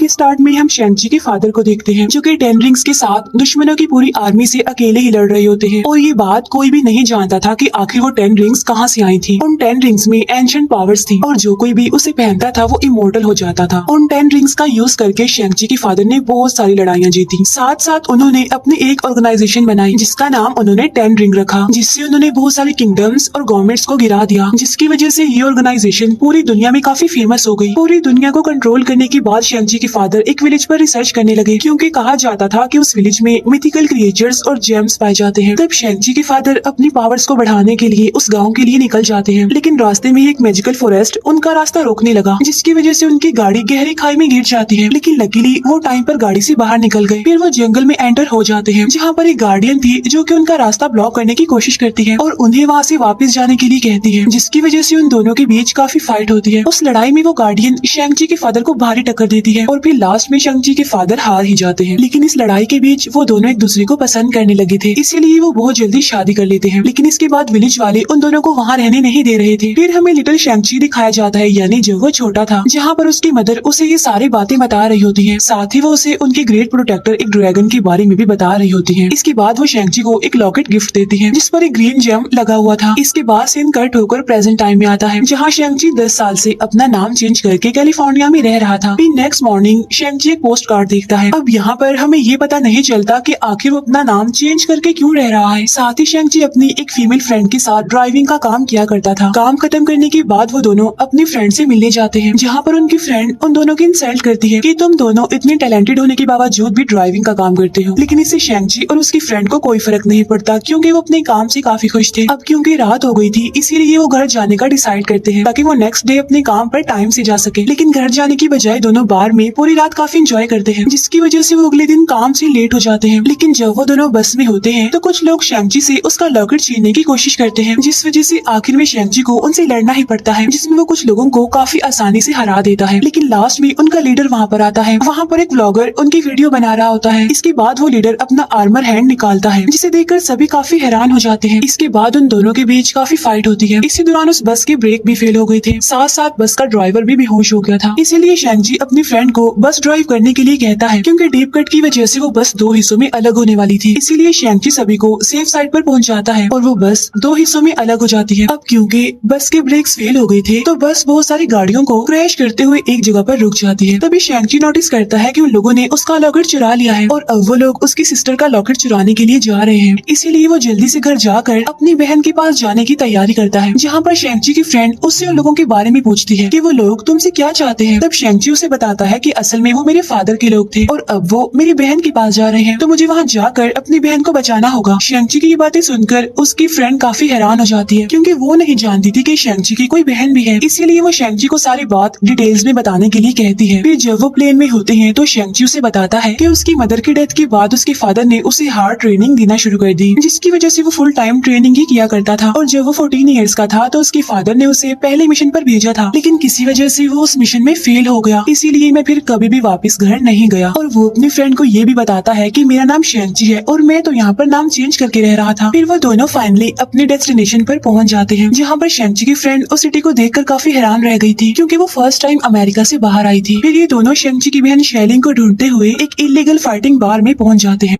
के स्टार्ट में हम शेंगची के फादर को देखते हैं जो कि टेन रिंग्स के साथ दुश्मनों की पूरी आर्मी से अकेले ही लड़ रहे होते हैं और ये बात कोई भी नहीं जानता था कि आखिर वो टेन रिंग्स कहाँ से आई थी। उन टेन रिंग्स में एंशिएंट पावर्स थी और जो कोई भी उसे पहनता था वो इमोर्टल हो जाता था। उन टेन रिंग्स का यूज करके शेंगची के फादर ने बहुत सारी लड़ाइयाँ जीती। साथ साथ उन्होंने अपनी एक ऑर्गेनाइजेशन बनाई जिसका नाम उन्होंने टेन रिंग रखा, जिससे उन्होंने बहुत सारे किंगडम्स और गवर्नमेंट्स को गिरा दिया, जिसकी वजह से ये ऑर्गेनाइजेशन पूरी दुनिया में काफी फेमस हो गई। पूरी दुनिया को कंट्रोल करने के बाद शेंगची के फादर एक विलेज पर रिसर्च करने लगे क्योंकि कहा जाता था कि उस विलेज में मिथिकल क्रिएचर्स और जेम्स पाए जाते हैं। तब शेंगची के फादर अपनी पावर्स को बढ़ाने के लिए उस गाँव के लिए निकल जाते हैं, लेकिन रास्ते में एक मैजिकल फॉरेस्ट उनका रास्ता रोकने लगा, जिसकी वजह से उनकी गाड़ी गहरी खाई में गिर जाती है। लेकिन लकीली वो टाइम पर गाड़ी से बाहर निकल गए। फिर वो जंगल में एंटर हो जाते हैं जहाँ पर एक गार्डियन थी जो कि उनका रास्ता ब्लॉक करने की कोशिश करती है और उन्हें वहाँ से वापस जाने के लिए कहती है, जिसकी वजह से उन दोनों के बीच काफी फाइट होती है। उस लड़ाई में वो गार्डियन शेंगची के फादर को भारी टक्कर देती है और फिर लास्ट में शेंगची के फादर हार ही जाते हैं। लेकिन इस लड़ाई के बीच वो दोनों एक दूसरे को पसंद करने लगे थे, इसीलिए वो बहुत जल्दी शादी कर लेते हैं। लेकिन इसके बाद विलेज वाले उन दोनों को वहाँ रहने नहीं दे रहे थे। फिर हमें लिटिल शेंगची दिखाया जाता है, यानी जब वो छोटा था, जहाँ पर उसकी मदर उसे ये सारी बातें बता रही होती है। साथ ही वो उसे उनके ग्रेट प्रोटेक्टर एक ड्रैगन के बारे में भी बता रही होती है। इसके बाद वो शेंगची को एक लॉकेट गिफ्ट देती है जिस पर एक ग्रीन जेम लगा हुआ था। इसके बाद सीन कट होकर प्रेजेंट टाइम में आता है जहाँ शेंगची 10 साल से अपना नाम चेंज करके कैलिफोर्निया में रह रहा था। फिर नेक्स्ट मॉर्निंग शेंगची एक पोस्ट कार्ड देखता है। अब यहाँ पर हमें ये पता नहीं चलता कि आखिर वो अपना नाम चेंज करके क्यों रह रहा है। साथ ही शेंगची अपनी एक फीमेल फ्रेंड के साथ ड्राइविंग का काम किया करता था। काम खत्म करने के बाद वो दोनों अपनी फ्रेंड से मिलने जाते हैं, जहाँ पर उनकी फ्रेंड उन दोनों की इंसल्ट करती है कि तुम दोनों इतने टैलेंटेड होने के बावजूद भी ड्राइविंग का काम करते हो। लेकिन इससे शेंगची और उसकी फ्रेंड को कोई फर्क नहीं पड़ता क्योंकि वो अपने काम से काफी खुश थे। अब क्योंकि रात हो गई थी इसीलिए वो घर जाने का डिसाइड करते हैं ताकि वो नेक्स्ट डे अपने काम पर टाइम से जा सके। लेकिन घर जाने की बजाय दोनों बार में पूरी रात काफी एंजॉय करते हैं, जिसकी वजह से वो अगले दिन काम से लेट हो जाते हैं। लेकिन जब वो दोनों बस में होते हैं तो कुछ लोग शेंगची से उसका लॉकेट छीनने की कोशिश करते हैं, जिस वजह से आखिर में शेंगची को उनसे लड़ना ही पड़ता है, जिसमें वो कुछ लोगों को काफी आसानी से हरा देता है। लेकिन लास्ट में उनका लीडर वहाँ पर आता है। वहाँ पर एक व्लॉगर उनकी वीडियो बना रहा होता है। इसके बाद वो लीडर अपना आर्मर हैंड निकालता है, जिसे देखकर सभी काफी हैरान हो जाते हैं। इसके बाद उन दोनों के बीच काफी फाइट होती है। इसी दौरान उस बस के ब्रेक भी फेल हो गए थे, साथ साथ बस का ड्राइवर भी बेहोश हो गया था। इसीलिए शेंगची अपनी फ्रेंड को बस ड्राइव करने के लिए कहता है क्योंकि डीप कट की वजह से वो बस 2 हिस्सों में अलग होने वाली थी। इसीलिए शेंगची सभी को सेफ साइड पर पहुंचाता है और वो बस 2 हिस्सों में अलग हो जाती है। अब क्योंकि बस के ब्रेक्स फेल हो गए थे तो बस बहुत सारी गाड़ियों को क्रैश करते हुए एक जगह पर रुक जाती है। तभी शेंगची नोटिस करता है कि उन लोगों ने उसका लॉकेट चुरा लिया है और अब वो लोग उसकी सिस्टर का लॉकेट चुराने के लिए जा रहे हैं। इसीलिए वो जल्दी से घर जाकर अपनी बहन के पास जाने की तैयारी करता है, जहाँ पर शेंगची की फ्रेंड उससे उन लोगों के बारे में पूछती है कि वो लोग तुमसे क्या चाहते हैं। तब शेंगची उसे बताता है कि असल में वो मेरे फादर के लोग थे और अब वो मेरी बहन के पास जा रहे हैं, तो मुझे वहाँ जाकर अपनी बहन को बचाना होगा। शेंगची की ये बातें सुनकर उसकी फ्रेंड काफी हैरान हो जाती है क्योंकि वो नहीं जानती थी कि शेंगची की कोई बहन भी है। इसीलिए वो शेंगची को सारी बात डिटेल्स में बताने के लिए कहती है। फिर जब वो प्लेन में होते हैं तो शेंगची उसे बताता है कि उसकी मदर की डेथ के बाद उसके फादर ने उसे हार्ड ट्रेनिंग देना शुरू कर दी, जिसकी वजह से वो फुल टाइम ट्रेनिंग ही किया करता था। और जब वो 14 इयर्स का था तो उसके फादर ने उसे पहले मिशन पर भेजा था, लेकिन किसी वजह से वो उस मिशन में फेल हो गया। इसीलिए मैं फिर कभी भी वापस घर नहीं गया। और वो अपनी फ्रेंड को ये भी बताता है कि मेरा नाम शेंगची है और मैं तो यहाँ पर नाम चेंज करके रह रहा था। फिर वो दोनों फाइनली अपने डेस्टिनेशन पर पहुँच जाते हैं, जहाँ पर शेंगची की फ्रेंड उस सिटी को देखकर काफी हैरान रह गई थी क्योंकि वो फर्स्ट टाइम अमेरिका से बाहर आई थी। फिर ये दोनों शेंगची की बहन शेलिंग को ढूंढते हुए एक इलीगल फाइटिंग बार में पहुंच जाते हैं।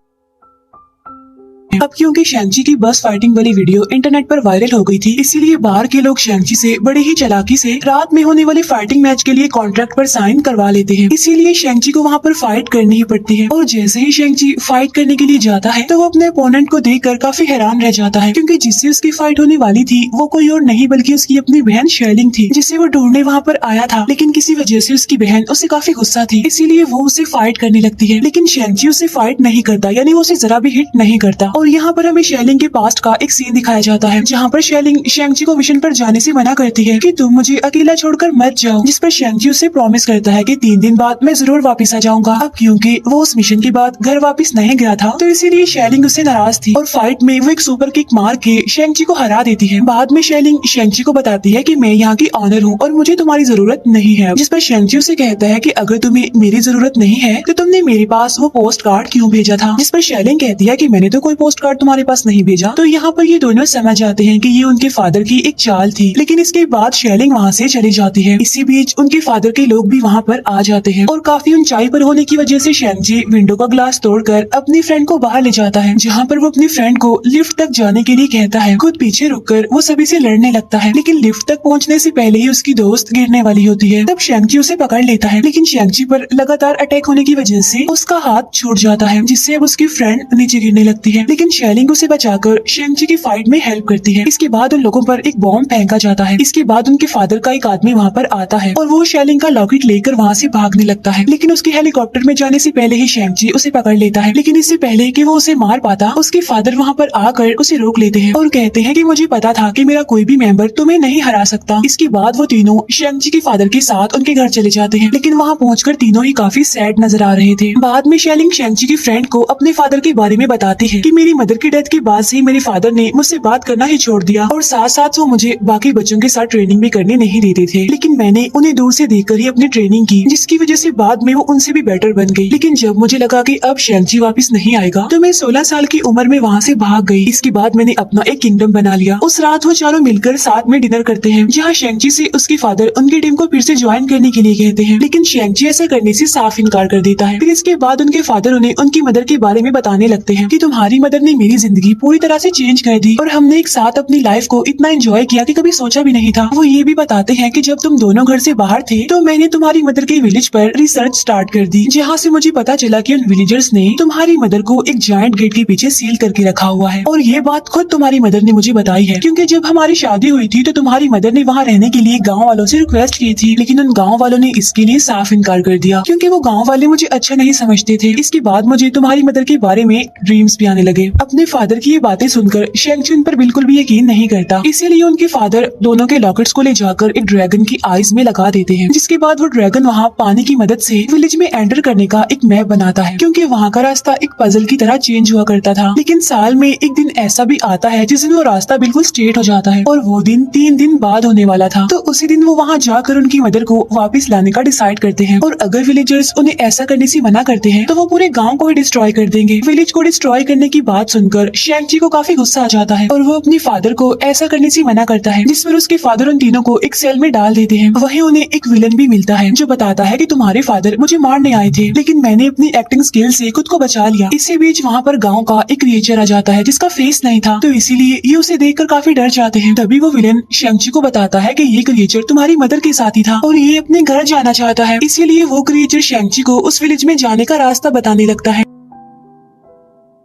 अब क्योंकि शेंगची की बस फाइटिंग वाली वीडियो इंटरनेट पर वायरल हो गई थी, इसीलिए बाहर के लोग शेंगची से बड़े ही चालाकी से रात में होने वाले फाइटिंग मैच के लिए कॉन्ट्रैक्ट पर साइन करवा लेते हैं। इसीलिए शेंगची को वहाँ पर फाइट करनी ही पड़ती है। और जैसे ही शेंगची फाइट करने के लिए जाता है तो वो अपने अपोनेंट को देखकर काफी हैरान रह जाता है क्योंकि जिससे उसकी फाइट होने वाली थी वो कोई और नहीं बल्कि उसकी अपनी बहन शेलिंग थी, जिसे वो ढूंढने वहाँ पर आया था। लेकिन किसी वजह से उसकी बहन उससे काफी गुस्सा थी, इसीलिए वो उसे फाइट करने लगती है। लेकिन शेंगची उसे फाइट नहीं करता, यानी वो उसे जरा भी हिट नहीं करता। और यहाँ पर हमें शेलिंग के पास्ट का एक सीन दिखाया जाता है, जहाँ पर शेलिंग शेंगची को मिशन पर जाने से मना करती है कि तुम मुझे अकेला छोड़कर मत जाओ, जिस पर शेंगची उसे प्रॉमिस करता है कि 3 दिन बाद मैं जरूर वापस आ जाऊंगा। अब क्योंकि वो उस मिशन के बाद घर वापस नहीं गया था तो इसीलिए शेलिंग उससे नाराज थी और फाइट में वो एक सुपर किक मार के शेंगची को हरा देती है। बाद में शेलिंग शेंगची को बताती है कि मैं यहाँ की ऑनर हूँ और मुझे तुम्हारी जरूरत नहीं है, जिस पर शेंगची उसे कहता है कि अगर तुम्हें मेरी जरूरत नहीं है तो तुमने मेरे पास वो पोस्ट कार्ड क्यों भेजा था, जिस पर शेलिंग कहती है कि मैंने तो कोई पोस्ट कार्ड तुम्हारे पास नहीं भेजा। तो यहाँ पर ये दोनों समझ जाते हैं कि ये उनके फादर की एक चाल थी। लेकिन इसके बाद शेलिंग वहाँ से चली जाती है। इसी बीच उनके फादर के लोग भी वहाँ पर आ जाते हैं और काफी ऊंचाई पर होने की वजह से शेंगजी विंडो का ग्लास तोड़कर अपनी फ्रेंड को बाहर ले जाता है, जहाँ पर वो अपनी फ्रेंड को लिफ्ट तक जाने के लिए कहता है। खुद पीछे रुककर वो सभी से लड़ने लगता है, लेकिन लिफ्ट तक पहुँचने से पहले ही उसकी दोस्त गिरने वाली होती है। तब शेंगजी उसे पकड़ लेता है, लेकिन शेंगजी पर लगातार अटैक होने की वजह से उसका हाथ छूट जाता है, जिससे अब उसकी फ्रेंड नीचे गिरने लगती है। लेकिन शेलिंग उसे बचाकर शेंगजी की फाइट में हेल्प करती है। इसके बाद उन लोगों पर एक बॉम्ब फेंका जाता है। इसके बाद उनके फादर का एक आदमी वहाँ पर आता है और वो शेलिंग का लॉकेट लेकर वहाँ से भागने लगता है, लेकिन उसके हेलीकॉप्टर में जाने से पहले ही शेंगजी उसे पकड़ लेता है। लेकिन इससे पहले कि वो उसे मार पाता, उसके फादर वहाँ पर आकर उसे रोक लेते हैं और कहते हैं कि मुझे पता था कि मेरा कोई भी मेंबर तुम्हें नहीं हरा सकता। इसके बाद वो तीनों शेंगजी के फादर के साथ उनके घर चले जाते हैं, लेकिन वहाँ पहुँचकर तीनों ही काफी सैड नजर आ रहे थे। बाद में शेलिंग शेंगजी की फ्रेंड को अपने फादर के बारे में बताती है कि मेरी मदर की डेथ के बाद से मेरे फादर ने मुझसे बात करना ही छोड़ दिया और साथ साथ वो मुझे बाकी बच्चों के साथ ट्रेनिंग भी करने नहीं देते थे। लेकिन मैंने उन्हें दूर से देखकर ही अपनी ट्रेनिंग की, जिसकी वजह से बाद में वो उनसे भी बेटर बन गई। लेकिन जब मुझे लगा कि अब शेंगजी वापस नहीं आएगा, तो मैं 16 साल की उम्र में वहाँ से भाग गई। इसके बाद मैंने अपना एक किंगडम बना लिया। उस रात वो चारों मिलकर साथ में डिनर करते हैं, जहाँ शेंगजी से उसके फादर उनकी टीम को फिर से ज्वाइन करने के लिए कहते हैं, लेकिन शेंगजी ऐसा करने से साफ इनकार कर देता है। फिर इसके बाद उनके फादर उन्हें उनकी मदर के बारे में बताने लगते हैं कि तुम्हारी मदर ने मेरी जिंदगी पूरी तरह से चेंज कर दी और हमने एक साथ अपनी लाइफ को इतना एंजॉय किया कि कभी सोचा भी नहीं था। वो ये भी बताते हैं कि जब तुम दोनों घर से बाहर थे तो मैंने तुम्हारी मदर के विलेज पर रिसर्च स्टार्ट कर दी, जहाँ से मुझे पता चला कि उन विलेजर्स ने तुम्हारी मदर को एक जायंट गेट के पीछे सील करके रखा हुआ है। और ये बात खुद तुम्हारी मदर ने मुझे बताई है, क्योंकि जब हमारी शादी हुई थी तो तुम्हारी मदर ने वहाँ रहने के लिए गाँव वालों से रिक्वेस्ट की थी, लेकिन उन गाँव वालों ने इसके लिए साफ इनकार कर दिया, क्योंकि वो गाँव वाले मुझे अच्छा नहीं समझते थे। इसके बाद मुझे तुम्हारी मदर के बारे में ड्रीम्स भी आने लगे। अपने फादर की ये बातें सुनकर शेंगजी उन पर बिल्कुल भी यकीन नहीं करता, इसीलिए उनके फादर दोनों के लॉकेट्स को ले जाकर एक ड्रैगन की आईज में लगा देते हैं। जिसके बाद वो ड्रैगन वहाँ पानी की मदद से विलेज में एंटर करने का एक मैप बनाता है, क्योंकि वहाँ का रास्ता एक पजल की तरह चेंज हुआ करता था। लेकिन साल में एक दिन ऐसा भी आता है जिस दिन वो रास्ता बिल्कुल स्ट्रेट हो जाता है, और वो दिन 3 दिन बाद होने वाला था। तो उसी दिन वो वहाँ जाकर उनकी मदर को वापस लाने का डिसाइड करते हैं, और अगर विलेजर्स उन्हें ऐसा करने से मना करते हैं तो वो पूरे गाँव को ही डिस्ट्रॉय कर देंगे। विलेज को डिस्ट्रॉय करने की बात सुनकर शेंगजी को काफी गुस्सा आ जाता है और वो अपने फादर को ऐसा करने से मना करता है, जिस पर उसके फादर उन तीनों को एक सेल में डाल देते हैं। वहीं उन्हें एक विलन भी मिलता है जो बताता है कि तुम्हारे फादर मुझे मारने आए थे, लेकिन मैंने अपनी एक्टिंग स्किल से खुद को बचा लिया। इसी बीच वहाँ पर गाँव का एक क्रिएचर आ जाता है जिसका फेस नहीं था, तो इसीलिए ये उसे देखकर काफी डर जाते हैं। तभी वो विलन शेंगजी को बताता है कि ये क्रिएचर तुम्हारी मदर के साथ ही था और ये अपने घर जाना चाहता है, इसीलिए वो क्रिएचर शेंगजी को उस विलेज में जाने का रास्ता बताने लगता है।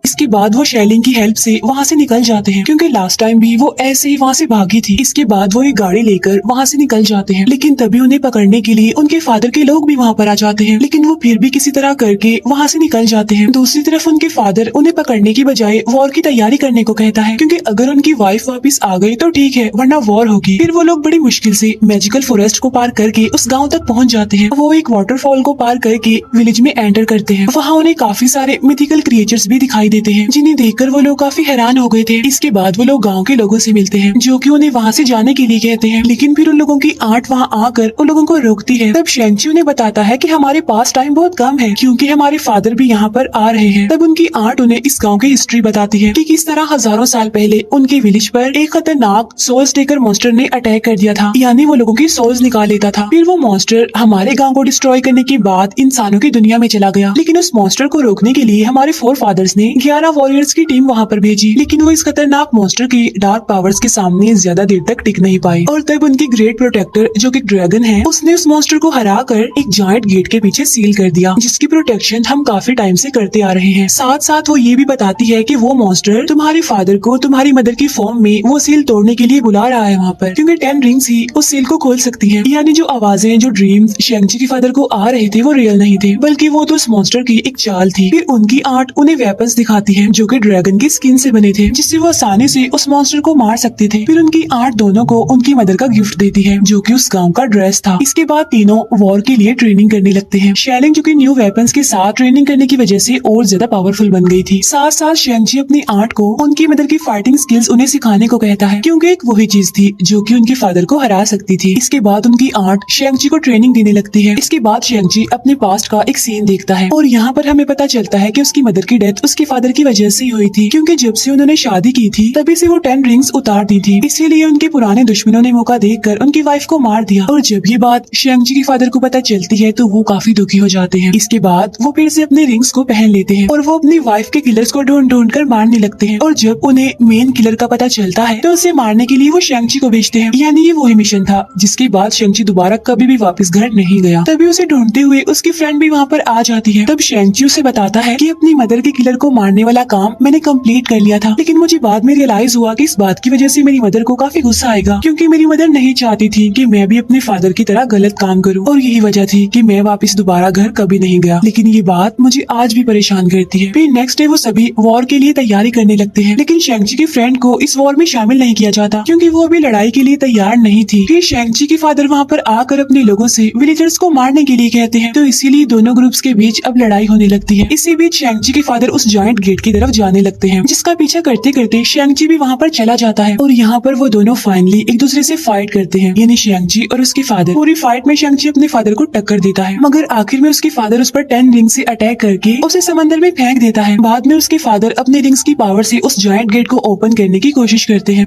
इसके बाद वो शेलिंग की हेल्प से वहाँ से निकल जाते हैं, क्योंकि लास्ट टाइम भी वो ऐसे ही वहाँ से भागी थी। इसके बाद वो एक गाड़ी लेकर वहाँ से निकल जाते हैं, लेकिन तभी उन्हें पकड़ने के लिए उनके फादर के लोग भी वहाँ पर आ जाते हैं, लेकिन वो फिर भी किसी तरह करके वहाँ से निकल जाते हैं। दूसरी तरफ उनके फादर उन्हें पकड़ने की बजाय वॉर की तैयारी करने को कहता है, क्योंकि अगर उनकी वाइफ वापस आ गई तो ठीक है, वरना वॉर होगी। फिर वो लोग बड़ी मुश्किल से मैजिकल फॉरेस्ट को पार करके उस गाँव तक पहुँच जाते हैं। वो एक वाटरफॉल को पार करके विलेज में एंटर करते हैं। वहाँ उन्हें काफी सारे मिथिकल क्रिएचर्स भी दिखाई देते हैं, जिन्हें देखकर वो लोग काफी हैरान हो गए थे। इसके बाद वो लोग गांव के लोगों से मिलते हैं, जो कि उन्हें वहाँ से जाने के लिए कहते हैं, लेकिन फिर उन लोगों की आंट वहाँ आकर उन लोगों को रोकती है। तब शेंगजी उन्हें बताता है कि हमारे पास टाइम बहुत कम है, क्योंकि हमारे फादर भी यहाँ पर आ रहे हैं। तब उनकी आंट उन्हें इस गाँव की हिस्ट्री बताती है कि किस तरह हजारों साल पहले उनके विलेज पर एक खतरनाक सोल्स टेकर मॉन्स्टर ने अटैक कर दिया था, यानी वो लोगों की सोल्स निकाल लेता था। फिर वो मॉन्स्टर हमारे गाँव को डिस्ट्रॉय करने के बाद इंसानों की दुनिया में चला गया, लेकिन उस मॉन्स्टर को रोकने के लिए हमारे फोर फादर्स ने 11 वॉरियर्स की टीम वहाँ पर भेजी, लेकिन वो इस खतरनाक मॉन्स्टर की डार्क पावर्स के सामने ज्यादा देर तक टिक नहीं पाए। और तब उनकी ग्रेट प्रोटेक्टर जो कि ड्रैगन है, उसने उस मॉन्स्टर को हराकर एक जायंट गेट के पीछे सील कर दिया, जिसकी प्रोटेक्शन हम काफी टाइम से करते आ रहे हैं। साथ साथ वो ये भी बताती है कि वो मॉन्स्टर तुम्हारे फादर को तुम्हारी मदर की फॉर्म में वो सील तोड़ने के लिए बुला रहा है वहाँ पर, क्योंकि 10 रिंग्स ही उस सील को खोल सकती है। यानी जो आवाजें, जो ड्रीम्स शेंगजी के फादर को आ रहे थे वो रियल नहीं थे, बल्कि वो तो उस मॉन्स्टर की एक चाल थी। फिर उनकी आंट उन्हें वेपन्स दिखाती है जो कि ड्रैगन की स्किन से बने थे, जिससे वो आसानी से उस मॉन्स्टर को मार सकते थे। फिर उनकी आंट दोनों को उनकी मदर का गिफ्ट देती है, जो कि उस गांव का ड्रेस था। इसके बाद तीनों वॉर के लिए ट्रेनिंग करने लगते हैं। शेलिंग जो कि न्यू वेपन्स के साथ ट्रेनिंग करने की वजह से और ज्यादा पावरफुल बन गई थी। साथ साथ शेंगजी अपनी आंट को उनकी मदर की फाइटिंग स्किल्स उन्हें सिखाने को कहता है, क्योंकि एक वही चीज थी जो कि उनके फादर को हरा सकती थी। इसके बाद उनकी आंट शेंगजी को ट्रेनिंग देने लगती है। इसके बाद शेंगजी अपने पास्ट का एक सीन देखता है और यहाँ पर हमें पता चलता है कि उसकी मदर की डेथ उसके फादर की वजह से हुई थी, क्योंकि जब से उन्होंने शादी की थी तभी से वो 10 रिंग्स उतार दी थी। इसीलिए उनके पुराने दुश्मनों ने मौका देखकर उनकी वाइफ को मार दिया। और जब ये बात शेंगची के फादर को पता चलती है तो वो काफी दुखी हो जाते हैं। इसके बाद वो फिर से अपने रिंग्स को पहन लेते हैं और वो अपनी वाइफ के किलर्स को ढूंढ ढूंढ कर मारने लगते हैं। और जब उन्हें मेन किलर का पता चलता है तो उसे मारने के लिए वो शेंगची को भेजते हैं। यानी ये वही मिशन था जिसके बाद शेंगची दोबारा कभी भी वापस घर नहीं गया। तभी उसे ढूंढते हुए उसकी फ्रेंड भी वहाँ पर आ जाती है। तब शेंगची उसे बताता है कि अपनी मदर के किलर को मारने वाला काम मैंने कंप्लीट कर लिया था, लेकिन मुझे बाद में रियलाइज हुआ कि इस बात की वजह से मेरी मदर को काफी गुस्सा आएगा, क्योंकि मेरी मदर नहीं चाहती थी कि मैं भी अपने फादर की तरह गलत काम करूं, और यही वजह थी कि मैं वापस दोबारा घर कभी नहीं गया। लेकिन ये बात मुझे आज भी परेशान करती है। फिर नेक्स्ट डे वो सभी वॉर के लिए तैयारी करने लगते हैं, लेकिन शेंगची की फ्रेंड को इस वॉर में शामिल नहीं किया जाता क्योंकि वो अभी लड़ाई के लिए तैयार नहीं थी। फिर शेंगची के फादर वहाँ पर आकर अपने लोगों से विलेजर्स को मारने के लिए कहते हैं, तो इसीलिए दोनों ग्रुप्स के बीच अब लड़ाई होने लगती है। इसी बीच शेंगची के फादर उस जायंट गेट की तरफ जाने लगते हैं, जिसका पीछा करते करते शेंगची भी वहाँ पर चला जाता है। और यहाँ पर वो दोनों फाइनली एक दूसरे से फाइट करते हैं, यानी शेंगची और उसके फादर। पूरी फाइट में शेंगची अपने फादर को टक्कर देता है, मगर आखिर में उसके फादर उस पर 10 रिंग से अटैक करके उसे समंदर में फेंक देता है। बाद में उसके फादर अपने रिंग्स की पावर से उस जायंट गेट को ओपन करने की कोशिश करते हैं।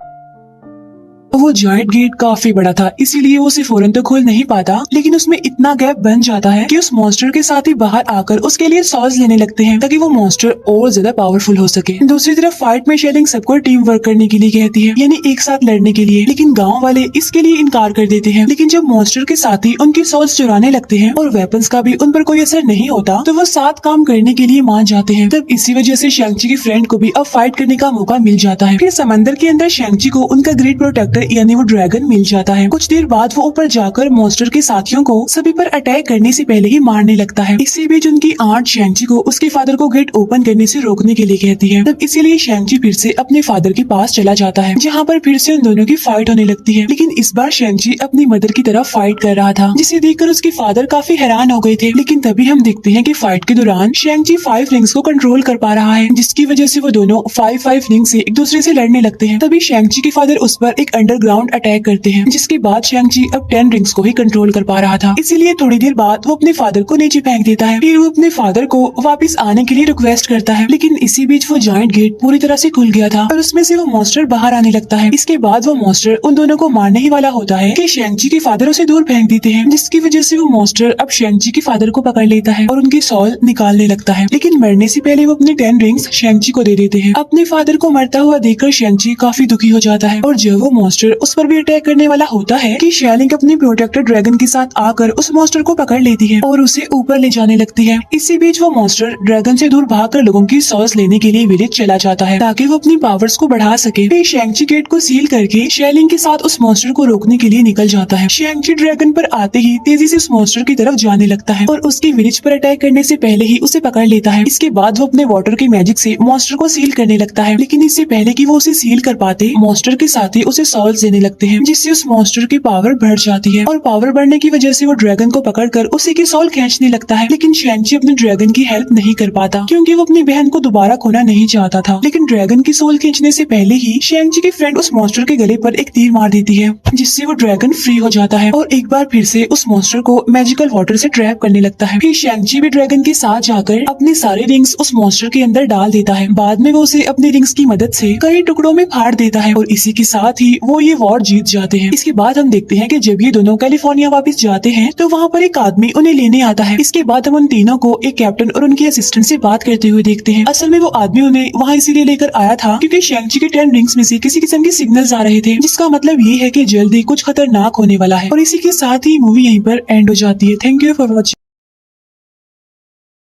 वो जायंट गेट काफी बड़ा था, इसीलिए वो उसे फौरन तो खोल नहीं पाता, लेकिन उसमें इतना गैप बन जाता है कि उस मॉन्स्टर के साथ ही बाहर आकर उसके लिए सॉस लेने लगते हैं ताकि वो मॉन्स्टर और ज्यादा पावरफुल हो सके। दूसरी तरफ फाइट में शेलिंग सबको टीम वर्क करने के लिए कहती है, यानी एक साथ लड़ने के लिए, लेकिन गाँव वाले इसके लिए इनकार कर देते हैं। लेकिन जब मॉन्स्टर के साथ ही उनकी सॉस चुराने लगते हैं और वेपन्स का भी उन पर कोई असर नहीं होता, तो वो साथ काम करने के लिए मान जाते हैं। तब इसी वजह से शेंगची की फ्रेंड को भी अब फाइट करने का मौका मिल जाता है। फिर समंदर के अंदर शेंगची को उनका ग्रेट प्रोटेक्टर यानी वो ड्रैगन मिल जाता है। कुछ देर बाद वो ऊपर जाकर मॉन्स्टर के साथियों को सभी पर अटैक करने से पहले ही मारने लगता है। इसी बीच उनकी आंट शेंगची को उसके फादर को गेट ओपन करने से रोकने के लिए कहती है। तब इसीलिए शेंगची फिर से अपने फादर के पास चला जाता है, जहाँ पर फिर से उन दोनों की फाइट होने लगती है। लेकिन इस बार शेंगची अपनी मदर की तरफ फाइट कर रहा था, जिसे देखकर उसके फादर काफी हैरान हो गए थे। लेकिन तभी हम देखते हैं कि फाइट के दौरान शेंगची 5 रिंग्स को कंट्रोल कर पा रहा है, जिसकी वजह से वो दोनों 5 रिंग से एक दूसरे से लड़ने लगते हैं। तभी शेंगची के फादर उस पर एक अंडरग्राउंड अटैक करते हैं, जिसके बाद शेंगची अब 10 रिंग्स को ही कंट्रोल कर पा रहा था। इसीलिए थोड़ी देर बाद वो अपने फादर को नीचे फेंक देता है। फिर वो अपने फादर को वापस आने के लिए रिक्वेस्ट करता है, लेकिन इसी बीच वो जायंट गेट पूरी तरह से खुल गया था और उसमें से वो मॉन्स्टर बाहर आने लगता है। इसके बाद वो मॉन्स्टर उन दोनों को मारने ही वाला होता है कि शेंगची के फादर उसे दूर फेंक देते हैं, जिसकी वजह से वो मॉन्स्टर अब शेंगची के फादर को पकड़ लेता है और उनकी सॉल निकालने लगता है। लेकिन मरने से पहले वो अपने 10 रिंग्स शेंगची को दे देते हैं। अपने फादर को मरता हुआ देखकर शेंगची काफी दुखी हो जाता है, और जब वो मॉन्स्टर उस पर भी अटैक करने वाला होता है कि शेलिंग अपने प्रोटेक्टर ड्रैगन के साथ आकर उस मॉन्स्टर को पकड़ लेती है और उसे ऊपर ले जाने लगती है। इसी बीच वो मॉन्स्टर ड्रैगन से दूर भागकर लोगों की सॉस लेने के लिए विलेज चला जाता है ताकि वो अपनी पावर्स को बढ़ा सके। फिर शेंगची गेट को सील करके शेलिंग के साथ उस मॉन्स्टर को रोकने के लिए निकल जाता है। शेंगची ड्रैगन पर आते ही तेजी से उस मॉन्स्टर की तरफ जाने लगता है और उसकी विलेज पर अटैक करने से पहले ही उसे पकड़ लेता है। इसके बाद वो अपने वाटर के मैजिक से मॉन्स्टर को सील करने लगता है, लेकिन इससे पहले कि वो उसे सील कर पाते, मॉन्स्टर के साथ ही उसे सॉल्स देने लगते हैं, जिससे उस मॉन्स्टर की पावर बढ़ जाती है। और पावर बढ़ने की वजह से वो ड्रैगन को पकड़कर उसी की सॉल खींचने लगता है। लेकिन शेंगची अपने ड्रैगन की हेल्प नहीं कर पाता, क्योंकि वो अपनी बहन को दोबारा खोना नहीं चाहता था। लेकिन ड्रैगन की सोल खींचने से पहले ही शेंगची की फ्रेंड उस मॉन्स्टर के गले पर एक तीर मार देती है, जिससे वो ड्रैगन फ्री हो जाता है और एक बार फिर से उस मॉन्स्टर को मैजिकल वाटर से ट्रैप करने लगता है। फिर शेंगची भी ड्रैगन के साथ जाकर अपने सारे रिंग्स उस मॉन्स्टर के अंदर डाल देता है। बाद में वो उसे अपने रिंग्स की मदद से कई टुकड़ों में फाड़ देता है और इसी के साथ ही वो ये वॉर जीत जाते हैं। इसके बाद हम देखते हैं कि जब ये दोनों कैलिफोर्निया वापस जाते हैं तो वहाँ पर एक आदमी उन्हें लेने आता है। इसके बाद हम उन तीनों को एक कैप्टन और उनके असिस्टेंट से बात करते हुए देखते हैं। असल में वो आदमी उन्हें वहाँ इसीलिए लेकर आया था क्योंकि शेंगची के 10 रिंग्स में से किसी किस्म के सिग्नल्स आ रहे थे, जिसका मतलब ये है कि जल्दी कुछ खतरनाक होने वाला है। और इसी के साथ ही मूवी यहीं पर एंड हो जाती है। Thank you for watching.